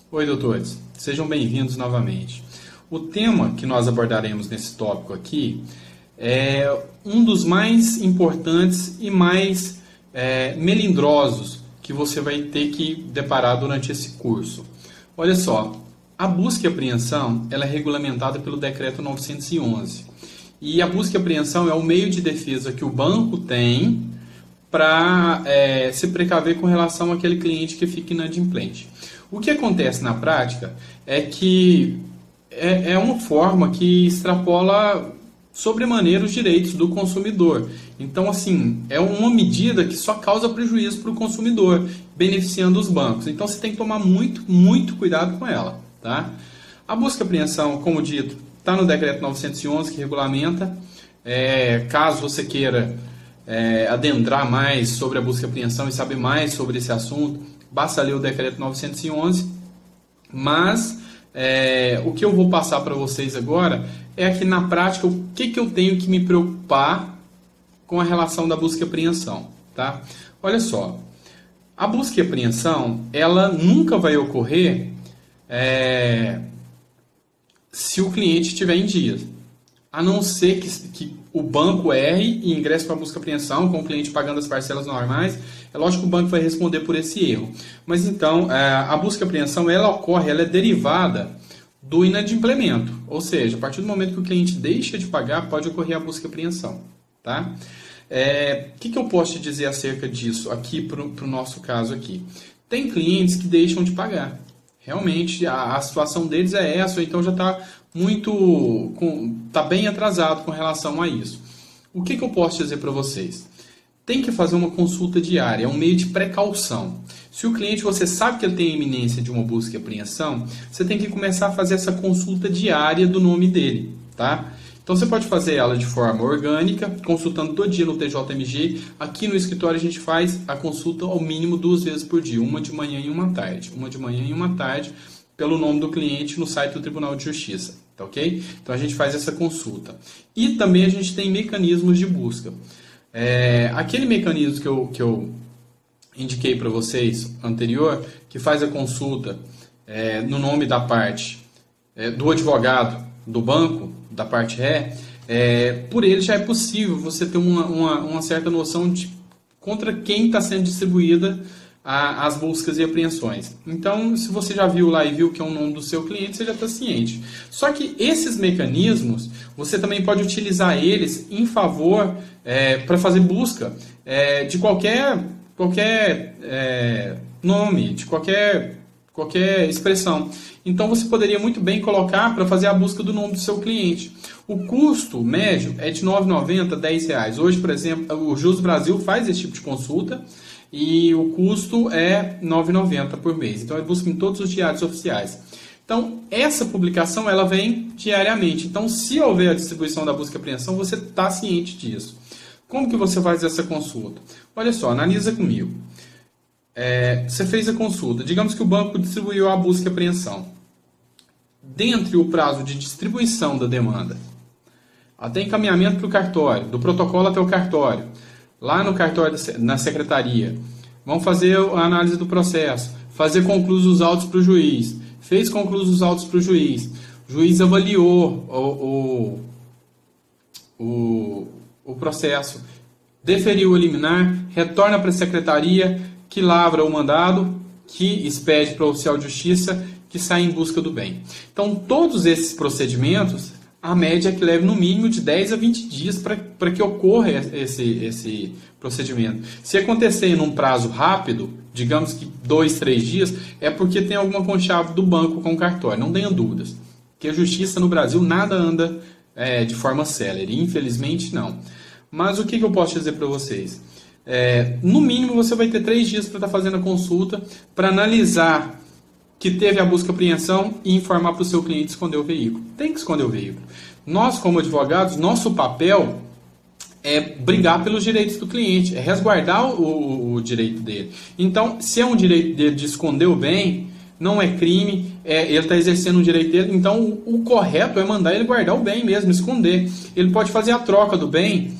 Oi, doutores. Sejam bem-vindos novamente. O tema que nós abordaremos nesse tópico aqui é um dos mais importantes e mais melindrosos que você vai ter que deparar durante esse curso. Olha só, a busca e apreensão ela é regulamentada pelo Decreto 911. E a busca e apreensão é o meio de defesa que o banco tem para se precaver com relação àquele cliente que fica inadimplente. O que acontece na prática é que é uma forma que extrapola sobremaneira os direitos do consumidor. Então, assim, é uma medida que só causa prejuízo para o consumidor, beneficiando os bancos. Então, você tem que tomar muito cuidado com ela, tá? A busca e apreensão, como dito, está no Decreto 911, que regulamenta. Caso você queira adentrar mais sobre a busca e apreensão e saber mais sobre esse assunto, basta ler o Decreto 911. Mas o que eu vou passar para vocês agora é que na prática o que eu tenho que me preocupar com a relação da busca e apreensão, tá? Olha só, a busca e apreensão ela nunca vai ocorrer se o cliente estiver em dias, a não ser que o banco erre e ingresse para a busca e apreensão com o cliente pagando as parcelas normais. É lógico que o banco vai responder por esse erro. Mas então, a busca e apreensão ela ocorre, ela é derivada do inadimplemento. Ou seja, a partir do momento que o cliente deixa de pagar, pode ocorrer a busca e apreensão. Tá? O que eu posso te dizer acerca disso aqui para o nosso caso aqui? Tem clientes que deixam de pagar. Realmente, a situação deles é essa, ou então já está bem atrasado com relação a isso. O que eu posso dizer para vocês? Tem que fazer uma consulta diária, é um meio de precaução. Se o cliente, você sabe que ele tem a iminência de uma busca e apreensão, você tem que começar a fazer essa consulta diária do nome dele, tá? Então você pode fazer ela de forma orgânica, consultando todo dia no TJMG. Aqui no escritório a gente faz a consulta ao mínimo 2 vezes por dia, uma de manhã e uma tarde. Uma de manhã e uma tarde, pelo nome do cliente no site do Tribunal de Justiça, tá ok? Então a gente faz essa consulta. E também a gente tem mecanismos de busca. Aquele mecanismo que eu indiquei para vocês anterior, que faz a consulta no nome da parte do advogado do banco, da parte ré, por ele já é possível você ter uma certa noção de contra quem está sendo distribuída as buscas e apreensões. Então, se você já viu lá e viu que é o nome do seu cliente, você já está ciente. Só que esses mecanismos, você também pode utilizar eles em favor, para fazer busca de qualquer nome, de qualquer expressão. Então, você poderia muito bem colocar para fazer a busca do nome do seu cliente. O custo médio é de R$ 9,90 a R$ 10. Hoje, por exemplo, o Jus Brasil faz esse tipo de consulta, e o custo é R$ 9,90 por mês. Então, é busca em todos os diários oficiais. Então, essa publicação ela vem diariamente. Então, se houver a distribuição da busca e apreensão, você está ciente disso. Como que você faz essa consulta? Olha só, analisa comigo. Você fez a consulta. Digamos que o banco distribuiu a busca e apreensão. Dentre o prazo de distribuição da demanda até encaminhamento para o cartório, do protocolo até o cartório, lá no cartório, na secretaria, vão fazer a análise do processo, fazer conclusos os autos para o juiz, fez conclusos os autos para o juiz avaliou o processo, deferiu o liminar, retorna para a secretaria, que lavra o mandado, que expede para o oficial de justiça, que sai em busca do bem. Então, todos esses procedimentos, a média é que leva no mínimo de 10 a 20 dias para que ocorra esse procedimento. Se acontecer num prazo rápido, digamos que 2, 3 dias, é porque tem alguma conchave do banco com o cartório, não tenha dúvidas. Porque a justiça no Brasil nada anda de forma célere, infelizmente não. Mas o que eu posso dizer para vocês? No mínimo você vai ter 3 dias para estar fazendo a consulta, para analisar que teve a busca e apreensão e informar para o seu cliente esconder o veículo. Tem que esconder o veículo. Nós, como advogados, nosso papel é brigar pelos direitos do cliente, é resguardar o direito dele. Então, se é um direito dele de esconder o bem, não é crime, ele está exercendo o direito dele, então o correto é mandar ele guardar o bem mesmo, esconder. Ele pode fazer a troca do bem,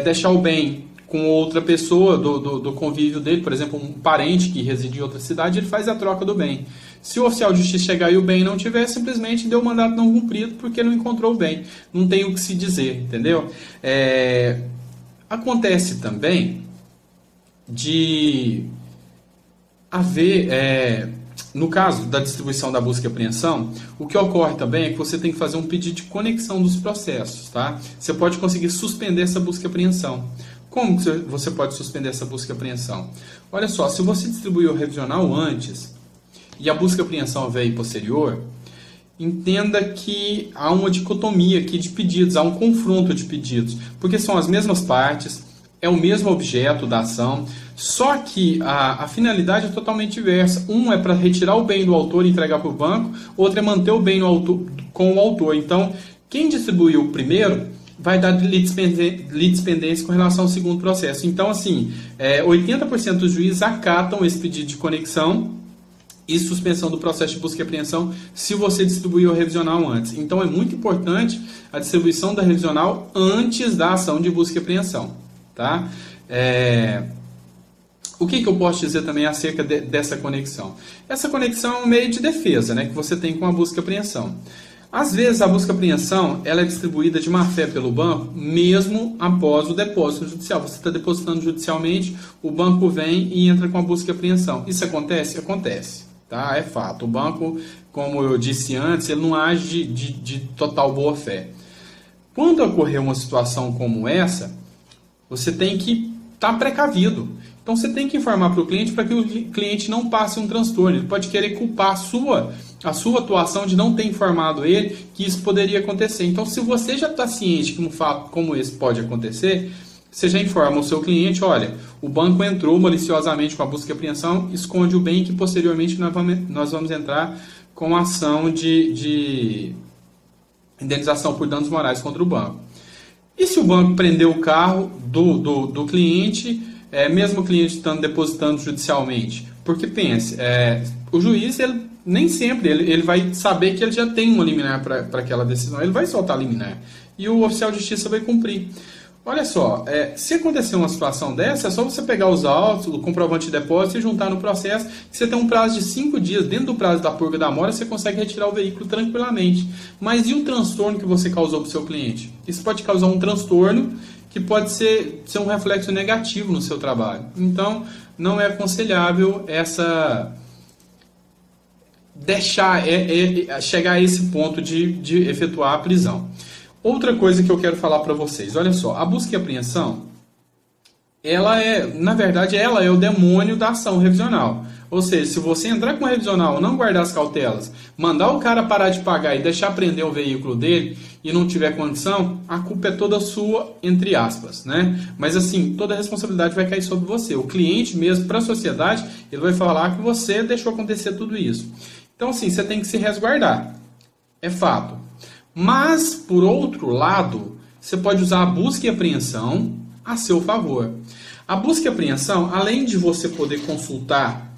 deixar o bem com outra pessoa do convívio dele, por exemplo, um parente que reside em outra cidade, ele faz a troca do bem. Se o oficial de justiça chegar e o bem não tiver, simplesmente deu o mandato não cumprido porque não encontrou o bem. Não tem o que se dizer, entendeu? Acontece também de haver, no caso da distribuição da busca e apreensão, o que ocorre também é que você tem que fazer um pedido de conexão dos processos, tá? Você pode conseguir suspender essa busca e apreensão. Como que você pode suspender essa busca e apreensão? Olha só, se você distribuiu o revisional antes e a busca e apreensão veio posterior, entenda que há uma dicotomia aqui de pedidos, há um confronto de pedidos, porque são as mesmas partes, é o mesmo objeto da ação, só que a finalidade é totalmente diversa. Um é para retirar o bem do autor e entregar para o banco, outro é manter o bem no autor, com o autor. Então, quem distribuiu o primeiro vai dar litispendência com relação ao segundo processo. Então, assim, 80% dos juízes acatam esse pedido de conexão e suspensão do processo de busca e apreensão se você distribuiu o revisional antes. Então, é muito importante a distribuição da revisional antes da ação de busca e apreensão. Tá? O que eu posso dizer também acerca dessa conexão? Essa conexão é um meio de defesa, né, que você tem com a busca e apreensão. Às vezes a busca e apreensão ela é distribuída de má fé pelo banco, mesmo após o depósito judicial. Você está depositando judicialmente, o banco vem e entra com a busca e apreensão. Isso acontece? Acontece. Tá? É fato. O banco, como eu disse antes, ele não age de total boa fé. Quando ocorrer uma situação como essa, você tem que estar precavido. Então você tem que informar para o cliente para que o cliente não passe um transtorno. Ele pode querer culpar a sua atuação de não ter informado ele que isso poderia acontecer. Então, se você já está ciente que um fato como esse pode acontecer, você já informa o seu cliente, olha, o banco entrou maliciosamente com a busca e apreensão, esconde o bem que posteriormente nós vamos entrar com a ação de indenização por danos morais contra o banco. E se o banco prendeu o carro do cliente, mesmo o cliente estando depositando judicialmente? Porque pense, o juiz ele, nem sempre ele vai saber que ele já tem uma liminar para aquela decisão, ele vai soltar a liminar e o oficial de justiça vai cumprir. Olha só, se acontecer uma situação dessa, é só você pegar os autos, o comprovante de depósito e juntar no processo, que você tem um prazo de 5 dias. Dentro do prazo da purga da mora, você consegue retirar o veículo tranquilamente. Mas e o transtorno que você causou para o seu cliente? Isso pode causar um transtorno que pode ser um reflexo negativo no seu trabalho. Então, não é aconselhável deixar chegar a esse ponto de efetuar a prisão. Outra coisa que eu quero falar para vocês, olha só, a busca e apreensão, na verdade, ela é o demônio da ação revisional. Ou seja, se você entrar com o revisional, não guardar as cautelas, mandar o cara parar de pagar e deixar prender o veículo dele e não tiver condição, a culpa é toda sua, entre aspas, né? Mas assim, toda a responsabilidade vai cair sobre você. O cliente mesmo, para a sociedade, ele vai falar que você deixou acontecer tudo isso. Então, assim, você tem que se resguardar. É fato. Mas, por outro lado, você pode usar a busca e apreensão a seu favor. A busca e apreensão, além de você poder consultar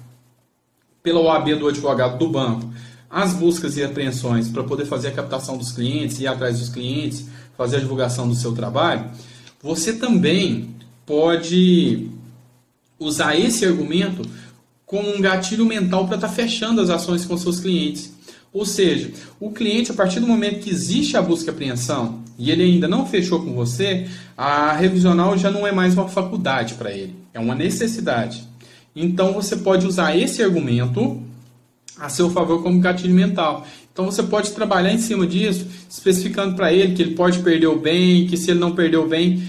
pela OAB do advogado do banco as buscas e apreensões para poder fazer a captação dos clientes, ir atrás dos clientes, fazer a divulgação do seu trabalho, você também pode usar esse argumento como um gatilho mental para estar fechando as ações com seus clientes. Ou seja, o cliente, a partir do momento que existe a busca e apreensão e ele ainda não fechou com você, a revisional já não é mais uma faculdade para ele, é uma necessidade. Então você pode usar esse argumento a seu favor como gatilho mental. Então você pode trabalhar em cima disso, especificando para ele que ele pode perder o bem, que se ele não perder o bem,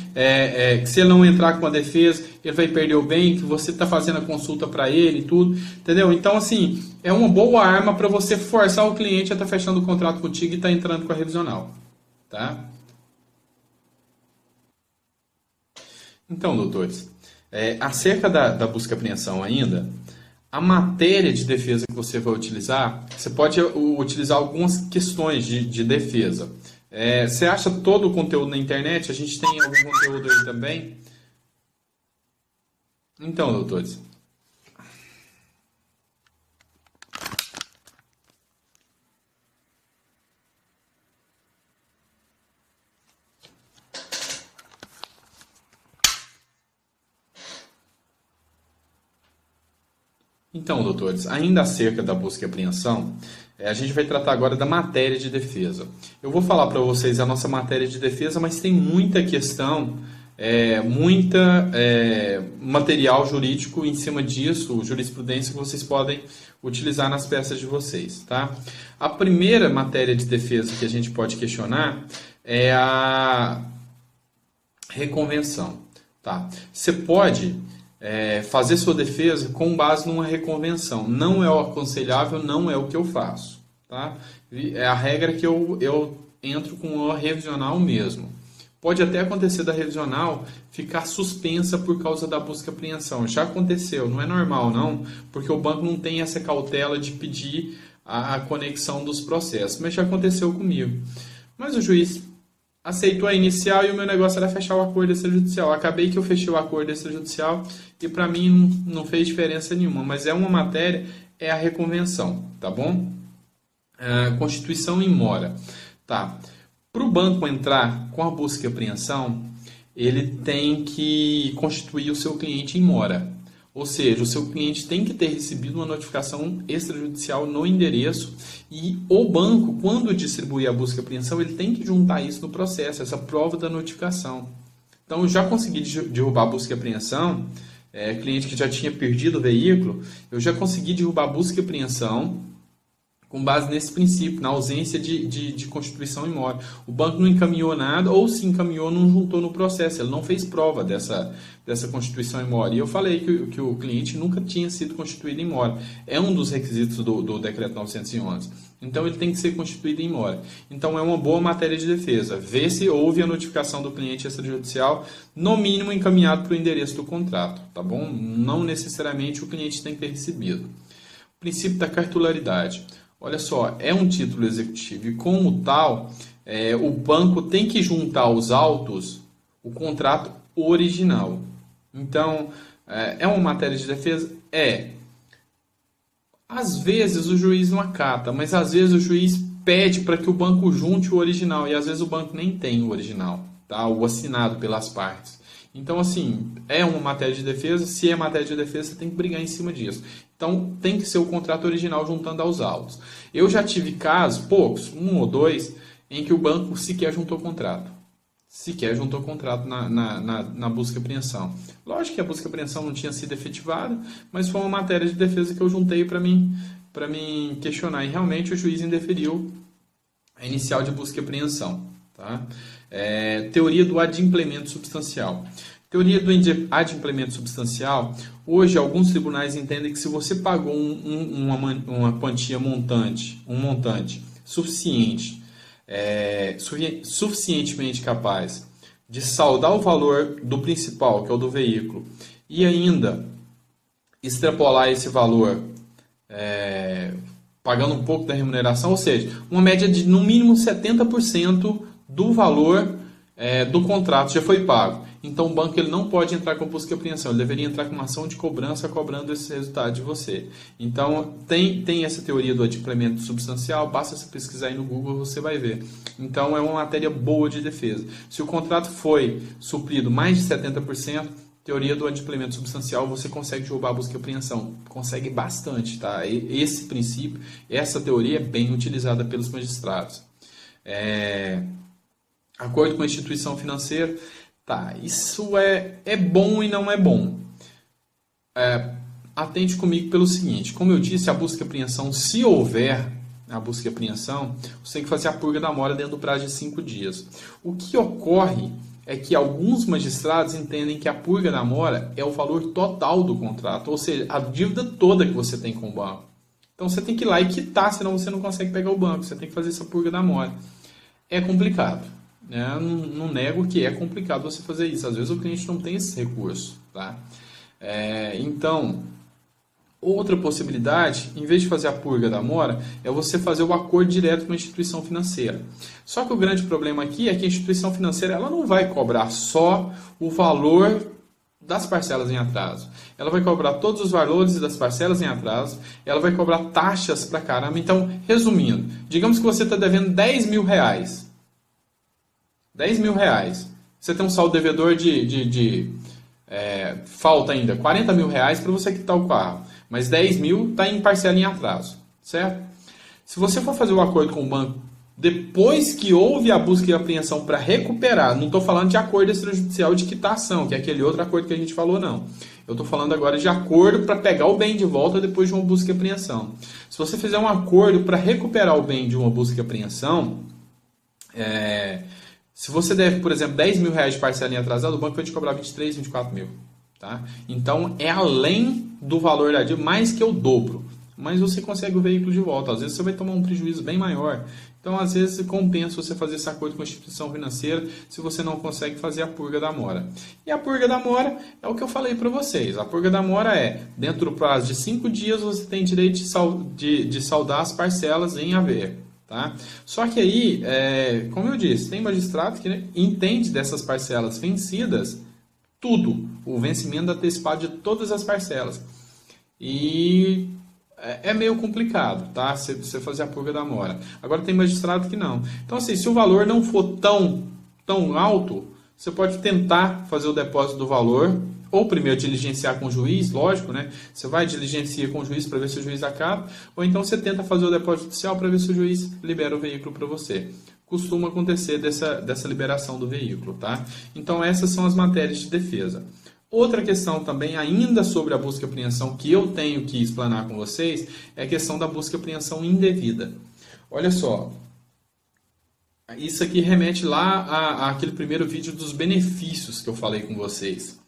que se ele não entrar com a defesa, ele vai perder o bem, que você está fazendo a consulta para ele e tudo, entendeu? Então, assim, é uma boa arma para você forçar o cliente a estar fechando o contrato contigo e estar entrando com a revisional, tá? Então, doutores, acerca da busca e apreensão ainda, a matéria de defesa que você vai utilizar, você pode utilizar algumas questões de defesa. Você acha todo o conteúdo na internet? A gente tem algum conteúdo aí também? Então, doutores. Então, doutores, ainda acerca da busca e apreensão, a gente vai tratar agora da matéria de defesa. Eu vou falar para vocês a nossa matéria de defesa, mas tem muita questão, material jurídico em cima disso, jurisprudência que vocês podem utilizar nas peças de vocês, tá? A primeira matéria de defesa que a gente pode questionar é a reconvenção, tá? Você pode fazer sua defesa com base numa reconvenção. Não é o aconselhável, não é o que eu faço, tá? É a regra que eu entro com a revisional mesmo. Pode até acontecer da revisional ficar suspensa por causa da busca e apreensão. Já aconteceu, não é normal não, porque o banco não tem essa cautela de pedir a conexão dos processos, mas já aconteceu comigo. Mas o juiz aceitou a inicial e o meu negócio era fechar o acordo extrajudicial. Acabei que eu fechei o acordo extrajudicial e para mim não fez diferença nenhuma, mas é uma matéria, é a reconvenção, tá bom? Constituição em mora, tá? Para o banco entrar com a busca e apreensão, ele tem que constituir o seu cliente em mora. Ou seja, o seu cliente tem que ter recebido uma notificação extrajudicial no endereço e o banco, quando distribuir a busca e apreensão, ele tem que juntar isso no processo, essa prova da notificação. Então, eu já consegui derrubar a busca e apreensão, cliente que já tinha perdido o veículo, eu já consegui derrubar a busca e apreensão com base nesse princípio, na ausência de constituição em mora. O banco não encaminhou nada, ou se encaminhou, não juntou no processo, ele não fez prova dessa constituição em mora. E eu falei que o cliente nunca tinha sido constituído em mora. É um dos requisitos do Decreto 911. Então, ele tem que ser constituído em mora. Então, é uma boa matéria de defesa. Ver se houve a notificação do cliente extrajudicial, no mínimo encaminhado para o endereço do contrato, tá bom? Não necessariamente o cliente tem que ter recebido. O princípio da cartularidade. Olha só, é um título executivo e, como tal, o banco tem que juntar aos autos o contrato original. Então, é uma matéria de defesa? Às vezes o juiz não acata, mas às vezes o juiz pede para que o banco junte o original e às vezes o banco nem tem o original, tá? O assinado pelas partes. Então, assim, é uma matéria de defesa. Se é matéria de defesa, você tem que brigar em cima disso. Então, tem que ser o contrato original juntando aos autos. Eu já tive casos, poucos, 1 ou 2, em que o banco sequer juntou contrato. Sequer juntou contrato na busca e apreensão. Lógico que a busca e apreensão não tinha sido efetivada, mas foi uma matéria de defesa que eu juntei para mim questionar. E realmente o juiz indeferiu a inicial de busca e apreensão. Tá? Teoria do adimplemento substancial. Teoria do adimplemento substancial. Hoje, alguns tribunais entendem que se você pagou uma quantia montante suficiente, suficientemente capaz de saldar o valor do principal, que é o do veículo, e ainda extrapolar esse valor pagando um pouco da remuneração, ou seja, uma média de no mínimo 70% do valor do contrato já foi pago. Então o banco ele não pode entrar com busca e apreensão, ele deveria entrar com uma ação de cobrança cobrando esse resultado de você. Então tem essa teoria do adimplemento substancial, basta você pesquisar aí no Google, você vai ver. Então é uma matéria boa de defesa. Se o contrato foi suprido mais de 70%, teoria do adimplemento substancial, você consegue derrubar a busca e apreensão. Consegue bastante, tá? Esse princípio, essa teoria é bem utilizada pelos magistrados. Acordo com a instituição financeira. Tá, isso é bom e não é bom. Atente comigo pelo seguinte, como eu disse, a busca e apreensão, se houver a busca e apreensão, você tem que fazer a purga da mora dentro do prazo de 5 dias. O que ocorre é que alguns magistrados entendem que a purga da mora é o valor total do contrato, ou seja, a dívida toda que você tem com o banco. Então você tem que ir lá e quitar, senão você não consegue pegar o banco, você tem que fazer essa purga da mora. É complicado. Não nego que é complicado você fazer isso. Às vezes o cliente não tem esse recurso. Tá? Então, outra possibilidade, em vez de fazer a purga da mora, é você fazer o acordo direto com a instituição financeira. Só que o grande problema aqui é que a instituição financeira ela não vai cobrar só o valor das parcelas em atraso. Ela vai cobrar todos os valores das parcelas em atraso, ela vai cobrar taxas pra caramba. Então, resumindo, digamos que você está devendo 10 mil reais. 10 mil reais. Você tem um saldo devedor falta ainda 40 mil reais para você quitar o carro. mas 10 mil está em parcela em atraso, certo? Se você for fazer o acordo com o banco depois que houve a busca e apreensão para recuperar, não estou falando de acordo extrajudicial de quitação, que é aquele outro acordo que a gente falou, não. Eu estou falando agora de acordo para pegar o bem de volta depois de uma busca e apreensão. Se você fizer um acordo para recuperar o bem de uma busca e apreensão, se você deve, por exemplo, 10 mil reais de parcela em atrasado, o banco vai te cobrar 23, 24 mil. Tá? Então, é além do valor da dívida, mais que o dobro. Mas você consegue o veículo de volta. Às vezes você vai tomar um prejuízo bem maior. Então, às vezes, compensa você fazer esse acordo com a instituição financeira se você não consegue fazer a purga da mora. E a purga da mora é o que eu falei para vocês. A purga da mora é, dentro do prazo de 5 dias, você tem direito de saldar as parcelas em haver. Tá? Só que aí, como eu disse, tem magistrado que entende dessas parcelas vencidas tudo. O vencimento antecipado de todas as parcelas. E é meio complicado, tá? Você fazer a purga da mora. Agora tem magistrado que não. Então, assim, se o valor não for tão alto, você pode tentar fazer o depósito do valor, ou primeiro diligenciar com o juiz, lógico, né? Você vai diligenciar com o juiz para ver se o juiz acaba, ou então você tenta fazer o depósito judicial para ver se o juiz libera o veículo para você. Costuma acontecer dessa liberação do veículo, tá? Então, essas são as matérias de defesa. Outra questão também, ainda sobre a busca e apreensão, que eu tenho que explanar com vocês, é a questão da busca e apreensão indevida. Olha só, isso aqui remete lá àquele primeiro vídeo dos benefícios que eu falei com vocês.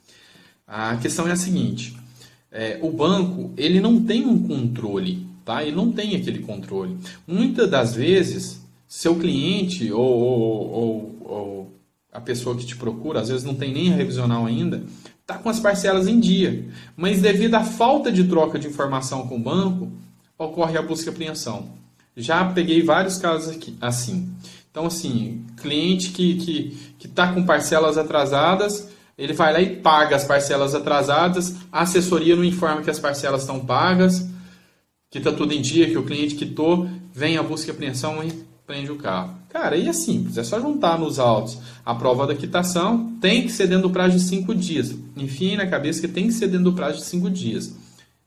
A questão é a seguinte, o banco ele não tem um controle, tá? Ele não tem aquele controle. Muitas das vezes, seu cliente ou a pessoa que te procura, às vezes não tem nem a revisional ainda, está com as parcelas em dia, mas devido à falta de troca de informação com o banco, ocorre a busca e apreensão. Já peguei vários casos aqui, assim. Então, assim, cliente que está com parcelas atrasadas, ele vai lá e paga as parcelas atrasadas, a assessoria não informa que as parcelas estão pagas, que está tudo em dia, que o cliente quitou, vem a busca e apreensão e prende o carro. Cara, aí é simples, é só juntar nos autos a prova da quitação, tem que ser dentro do prazo de 5 dias. Enfim, na cabeça que tem que ser dentro do prazo de 5 dias.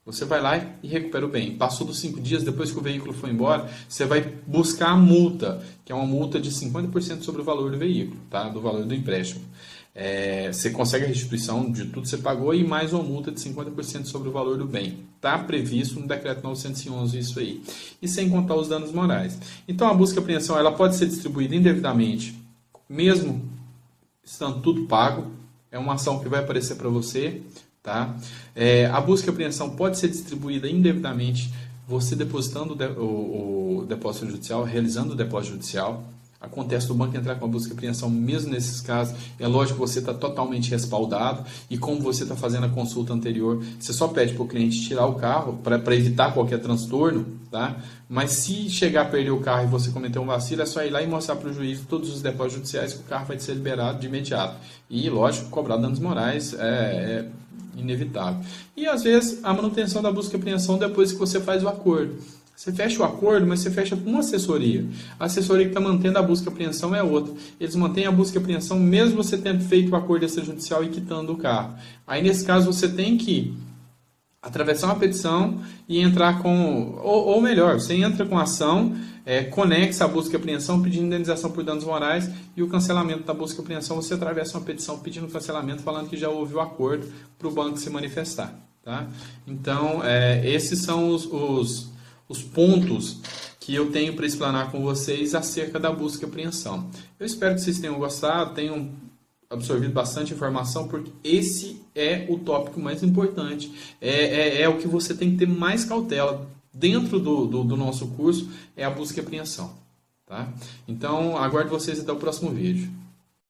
Você vai lá e recupera o bem. Passou dos 5 dias, depois que o veículo foi embora, você vai buscar a multa, que é uma multa de 50% sobre o valor do veículo, tá? Do valor do empréstimo. Você consegue a restituição de tudo que você pagou e mais uma multa de 50% sobre o valor do bem. Está previsto no decreto 911 isso aí. E sem contar os danos morais. Então a busca e apreensão ela pode ser distribuída indevidamente, mesmo estando tudo pago. É uma ação que vai aparecer para você. Tá? A busca e apreensão pode ser distribuída indevidamente, você depositando o depósito judicial, realizando o depósito judicial. Acontece do banco entrar com a busca e apreensão mesmo nesses casos. É lógico que você está totalmente respaldado e como você está fazendo a consulta anterior, você só pede para o cliente tirar o carro para evitar qualquer transtorno, tá? Mas se chegar a perder o carro e você cometer um vacilo, é só ir lá e mostrar para o juiz todos os depósitos judiciais que o carro vai ser liberado de imediato. E, lógico, cobrar danos morais é inevitável. E, às vezes, a manutenção da busca e apreensão depois que você faz o acordo. Você fecha o acordo, mas você fecha com uma assessoria. A assessoria que está mantendo a busca e apreensão é outra. Eles mantêm a busca e apreensão mesmo você tendo feito o acordo extrajudicial e quitando o carro. Aí, nesse caso, você tem que atravessar uma petição e entrar com... Ou melhor, você entra com a ação, conexa a busca e apreensão pedindo indenização por danos morais e o cancelamento da busca e apreensão, você atravessa uma petição pedindo cancelamento, falando que já houve o acordo para o banco se manifestar. Tá? Então, esses são os pontos que eu tenho para explanar com vocês acerca da busca e apreensão. Eu espero que vocês tenham gostado, tenham absorvido bastante informação, porque esse é o tópico mais importante, é o que você tem que ter mais cautela dentro do nosso curso, é a busca e apreensão. Tá? Então, aguardo vocês até o próximo vídeo.